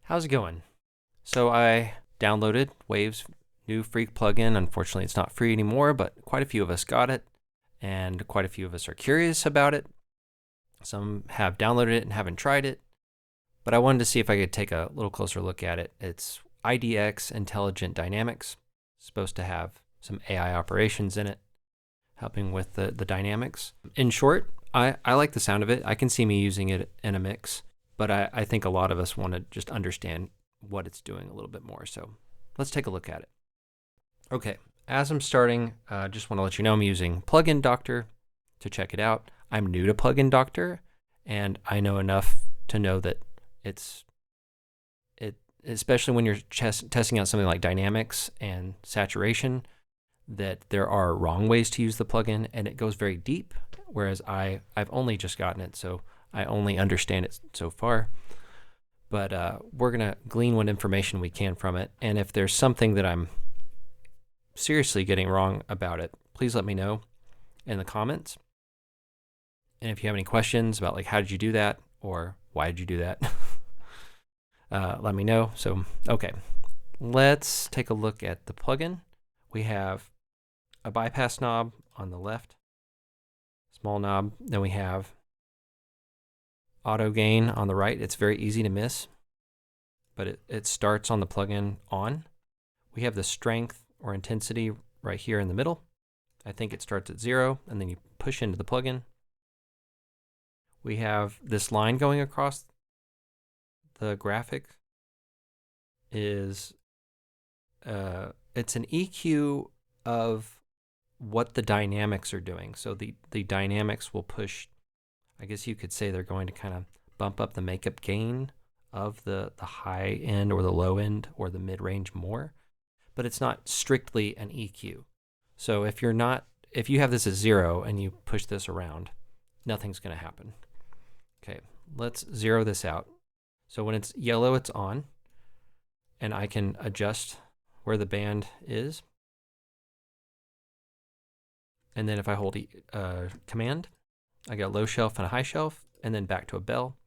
How's it going? So I downloaded Wave's new free plugin. Unfortunately, it's not free anymore, but quite a few of us got it, and quite a few of us are curious about it. Some have downloaded it and haven't tried it, but I wanted to see if I could take a little closer look at it. It's IDX Intelligent Dynamics. It's supposed to have some AI operations in it, helping with the dynamics. In short, I like the sound of it. I can see me using it in a mix, but I think a lot of us want to just understand what it's doing a little bit more. So let's take a look at it. Okay, as I'm starting, just want to let you know I'm using Plugin Doctor to check it out. I'm new to Plugin Doctor, and I know enough to know that especially when you're testing out something like dynamics and saturation, that there are wrong ways to use the plugin, and it goes very deep, whereas I've only just gotten it, so I only understand it so far. But we're going to glean what information we can from it, and if there's something that I'm seriously getting wrong about it, please let me know in the comments. And if you have any questions about like how did you do that or why did you do that, let me know. So, okay, let's take a look at the plugin. We have a bypass knob on the left, small knob. Then we have auto gain on the right. It's very easy to miss, but it starts on the plugin on. We have the strength or intensity right here in the middle. I think it starts at 0, and then you push into the plugin. We have this line going across the graphic is it's an EQ of what the dynamics are doing. So the dynamics will push, I guess you could say they're going to kind of bump up the makeup gain of the high end or the low end or the mid-range more, but it's not strictly an EQ. So if you have this at 0 and you push this around, nothing's going to happen. Okay, let's zero this out. So when it's yellow, it's on, and I can adjust where the band is. And then if I hold Command, I get a low shelf and a high shelf, and then back to a bell.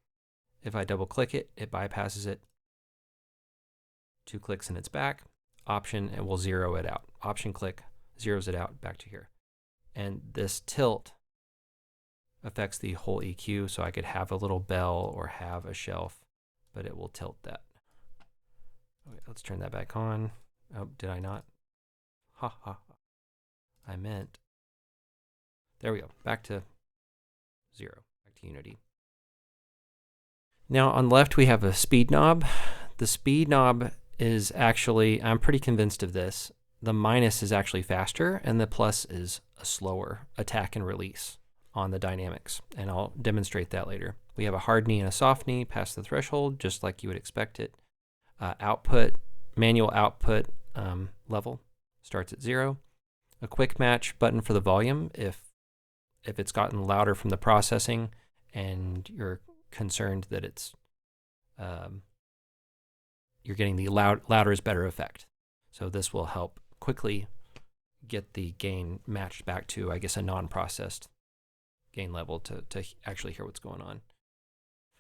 If I double click it, it bypasses it. 2 clicks and it's back. Option, it will zero it out. Option click, zeroes it out, back to here. And this tilt affects the whole EQ, so I could have a little bell or have a shelf, but it will tilt that. Okay, let's turn that back on. Oh, did I not? Ha ha. I meant. There we go. Back to 0. Back to Unity. Now on the left we have a speed knob. The speed knob is actually, I'm pretty convinced of this, the minus is actually faster and the plus is a slower attack and release on the dynamics, and I'll demonstrate that later. We have a hard knee and a soft knee past the threshold, just like you would expect it. Output, manual output level starts at 0. A quick match button for the volume if it's gotten louder from the processing and you're concerned that it's you're getting the louder is better effect. So this will help quickly get the gain matched back to, I guess, a non-processed gain level to actually hear what's going on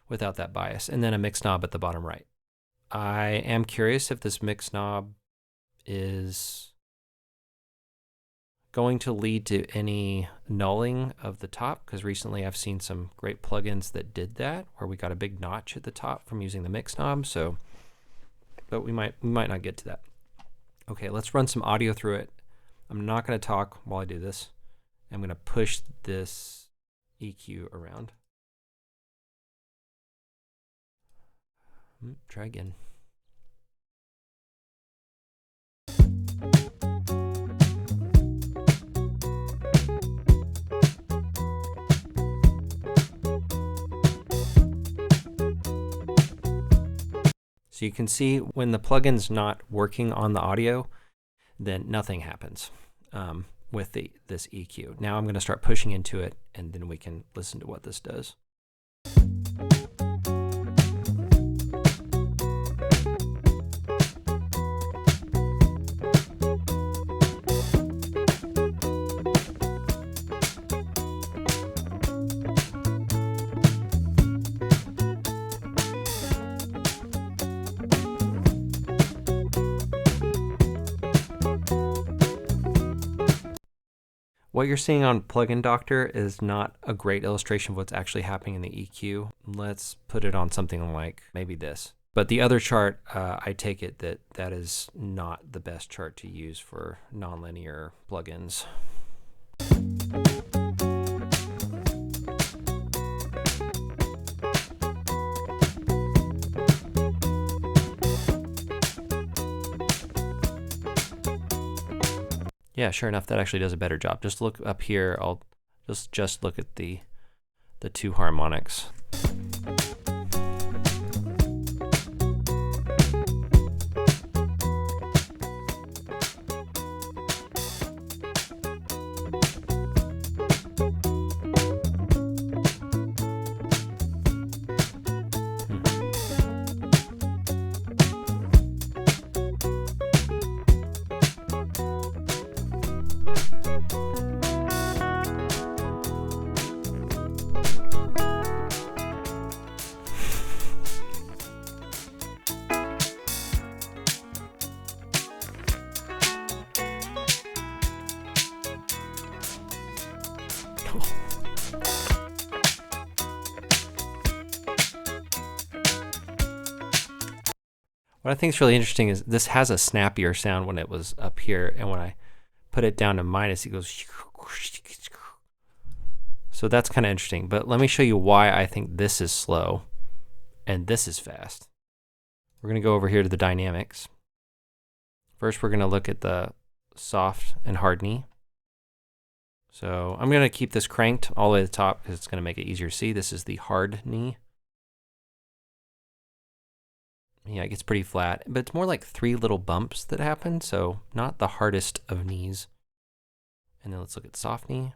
without that bias. And then a mix knob at the bottom right. I am curious if this mix knob is going to lead to any nulling of the top, because recently I've seen some great plugins that did that, where we got a big notch at the top from using the mix knob. So, but we might not get to that. Okay, let's run some audio through it. I'm not going to talk while I do this. I'm going to push this EQ around. Try again. So you can see when the plugin's not working on the audio, then nothing happens with this EQ. Now I'm going to start pushing into it, and then we can listen to what this does. What you're seeing on Plugin Doctor is not a great illustration of what's actually happening in the EQ. Let's put it on something like maybe this. But the other chart, I take it that is not the best chart to use for nonlinear plugins. Yeah, sure enough, that actually does a better job. Just look up here. I'll just look at the two harmonics. What I think is really interesting is this has a snappier sound when it was up here, and when I put it down to minus, it goes. So that's kind of interesting. But let me show you why I think this is slow and this is fast. We're going to go over here to the dynamics. First, we're going to look at the soft and hard knee. So I'm going to keep this cranked all the way to the top because it's going to make it easier to see. This is the hard knee. Yeah, it gets pretty flat, but it's more like 3 little bumps that happen, so not the hardest of knees. And then let's look at soft knee.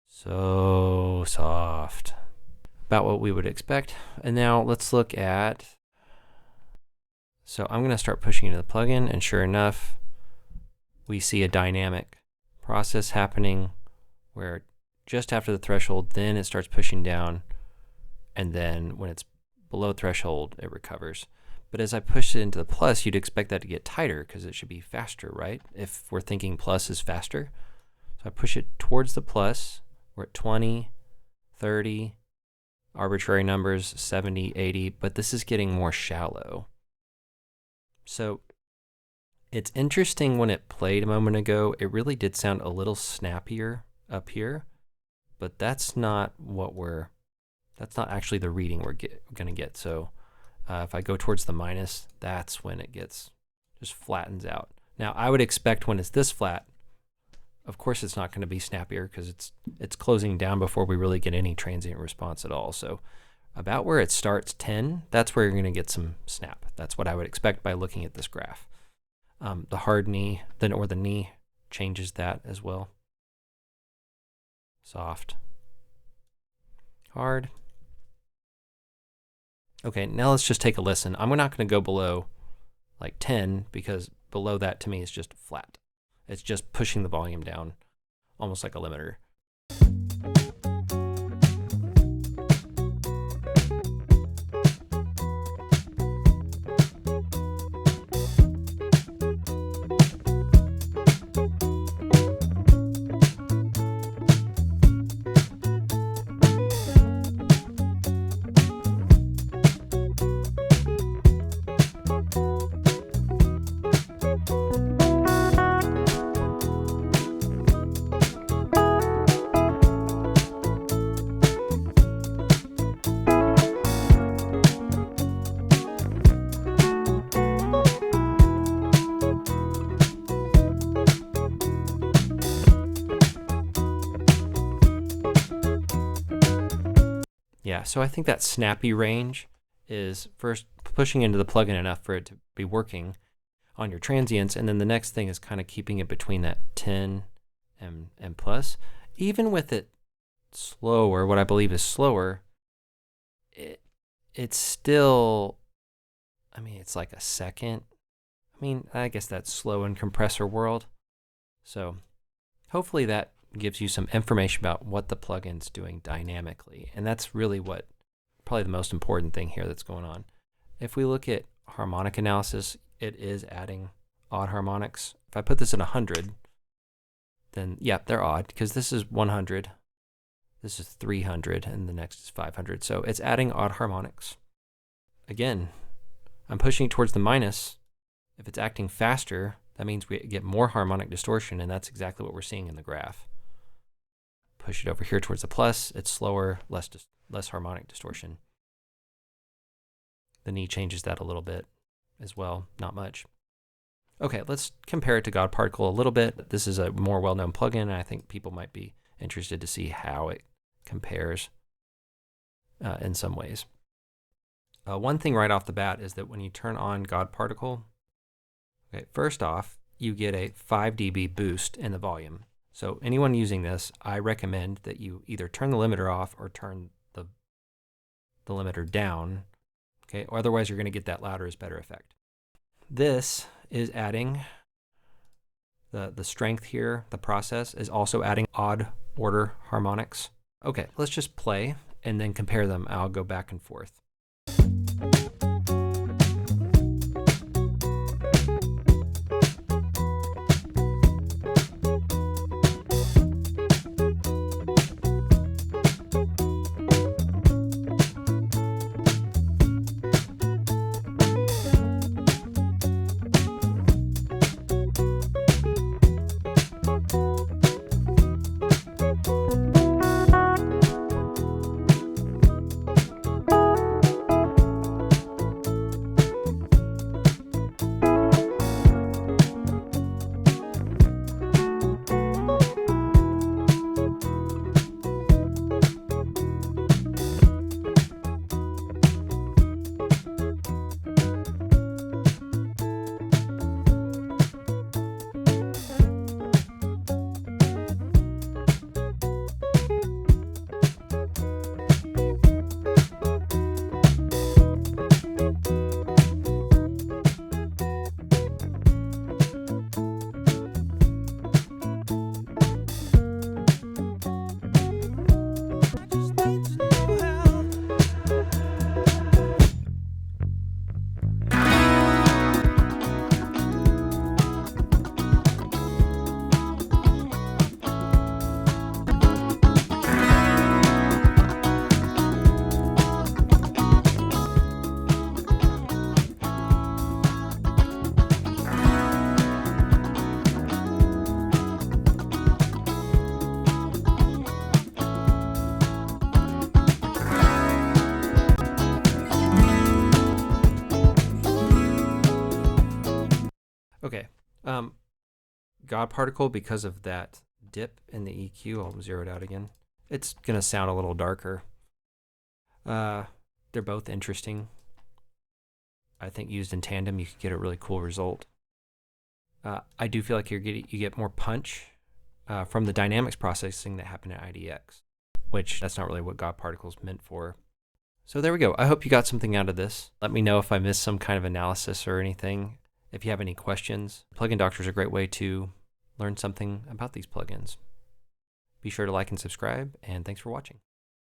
So soft. About what we would expect. And now let's look at, so I'm going to start pushing into the plugin, and sure enough, we see a dynamic process happening where just after the threshold, then it starts pushing down, and then when it's below threshold, it recovers. But as I push it into the plus, you'd expect that to get tighter because it should be faster, right? If we're thinking plus is faster. So I push it towards the plus. We're at 20, 30, arbitrary numbers, 70, 80, but this is getting more shallow. So it's interesting when it played a moment ago, it really did sound a little snappier up here, but that's not that's not actually the reading we're going to get. So if I go towards the minus, that's when it just flattens out. Now I would expect when it's this flat, of course it's not going to be snappier because it's closing down before we really get any transient response at all. So about where it starts 10, that's where you're going to get some snap. That's what I would expect by looking at this graph. The hard knee, or the knee changes that as well. Soft, hard. Okay, now let's just take a listen. I'm not going to go below like 10 because below that to me is just flat. It's just pushing the volume down, almost like a limiter. Yeah, so I think that snappy range is first pushing into the plugin enough for it to be working on your transients, and then the next thing is kind of keeping it between that 10 and plus. Even with it slower, what I believe is slower, it's still, I mean, it's like a second. I mean, I guess that's slow in compressor world. So hopefully that gives you some information about what the plugin's doing dynamically. And that's really probably the most important thing here that's going on. If we look at harmonic analysis, it is adding odd harmonics. If I put this at 100, then yeah, they're odd because this is 100, this is 300, and the next is 500. So it's adding odd harmonics. Again, I'm pushing towards the minus. If it's acting faster, that means we get more harmonic distortion, and that's exactly what we're seeing in the graph. Push it over here towards the plus, it's slower, less harmonic distortion. The knee changes that a little bit as well, not much. Okay, let's compare it to God Particle a little bit. This is a more well-known plugin, and I think people might be interested to see how it compares in some ways. One thing right off the bat is that when you turn on God Particle, okay, first off, you get a 5 dB boost in the volume. So anyone using this, I recommend that you either turn the limiter off or turn the limiter down, okay? Or otherwise you're gonna get that louder is better effect. This is adding the strength here, the process is also adding odd order harmonics. Okay, let's just play and then compare them. I'll go back and forth. Okay, God Particle, because of that dip in the EQ, I'll zero it out again. It's gonna sound a little darker. They're both interesting. I think used in tandem, you could get a really cool result. I do feel like you get more punch from the dynamics processing that happened at IDX, which that's not really what God Particle is meant for. So there we go. I hope you got something out of this. Let me know if I missed some kind of analysis or anything. If you have any questions, Plugin Doctor is a great way to learn something about these plugins. Be sure to like and subscribe, and thanks for watching.